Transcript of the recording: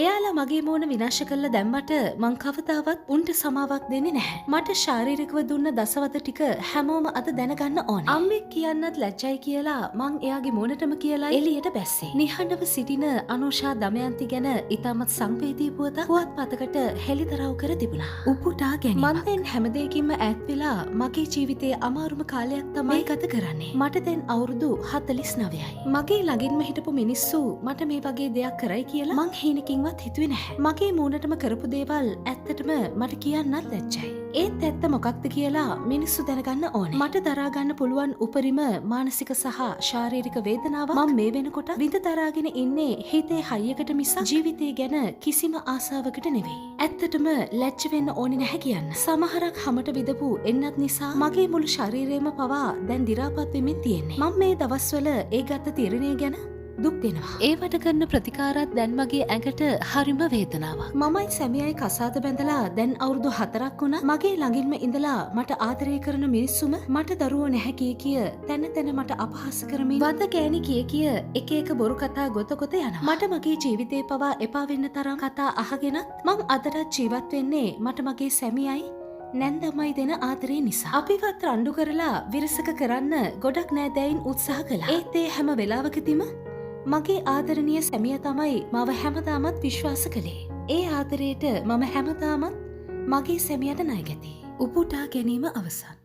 එයාලා මගේ මෝන විනාශ කරලා දැම්මට මං කවදාවත් උන්ට සමාවක් දෙන්නේ නැහැ. මට ශාරීරිකව දුන්න දසවත ටික හැමෝම අද දැනගන්න ඕනේ. අම්මෙක් කියන්නත් ලැජ්ජයි කියලා මං එයාගේ මෝනටම කියලා එළියට බැස්සේ. නිහඬව සිටින අනුෂා දමයන්ති ගැන ඉතාමත් සංවේදී පුවතක් පුවත්පතකට හෙළිදරව් කර තිබුණා. උපුටා ගැනීම. මං දැන් හැම දෙයකින්ම ඈත් වෙලා මගේ ජීවිතයේ අමාරුම කාලයක් තමයි ගත කරන්නේ. මට දැන් අවුරුදු 49යි. මගේ ළඟින්ම හිටපු මිනිස්සු මට මේ වගේ දෙයක් කරයි කියලා මං හීනකින්වත් හිතුවේ නැහැ. මගේ මූණටම කරපු දේවල් ඇත්තටම මට කියන්නත් ලැජ්ජයි. ඒත් ඇත්ත මොකක්ද කියලා මිනිස්සු දැනගන්න ඕනේ. මට දරා ගන්න පුළුවන් උපරිම මානසික සහ ශාරීරික වේදනාවක් මම මේ වෙනකොට විඳ දරාගෙන ඉන්නේ හිතේ හයියකට මිසක් ජීවිතය ගැන කිසිම ආසාවකට නෙවෙයි. ඇත්තටම ලැජ්ජ වෙන්න ඕනේ නැහැ කියන්න. සමහරක් හැමට විදපු එන්නත් නිසා මගේ මුළු ශරීරයම පවා දැන් දි รา පත් වෙමින් තියෙන්නේ. මම මේ දවස්වල ඒ ගත්ත තීරණය ගැන දුක් දෙනවා. ඒවට කරන ප්‍රතිකාරات දැන් මගේ ඇඟට හරිම වේදනාවක්. මමයි සැමියයි කසාද බැඳලා දැන් අවුරුදු 4ක් වුණා. මගේ ළඟින්ම ඉඳලා මට ආදරය කරන මිනිස්සුම මට දරුවෝ නැහැ කිය තැන තැන මට අපහාස කරමින් වද කෑණි කිය එක එක බොරු කතා ගොත යනවා. මට මගේ ජීවිතේ පවා එපා වෙන්න තරම් කතා අහගෙනත් මං අදටත් ජීවත් වෙන්නේ මට මගේ සැමියයි නැන්දමයි දෙන ආදරේ නිසා. අපිවත් රණ්ඩු කරලා විරසක කරන්න ගොඩක් නෑදෑයින් උත්සාහ කළා. ඒත් ඒ හැම වෙලාවකදීම මගේ ආදරණීය සැමියා තමයි මව හැමදාමත් විශ්වාස කළේ. ඒ ආදරේට මම හැමදාමත් මගේ සැමියාට ණයගැතියි. උපුටා ගැනීම අවසන්.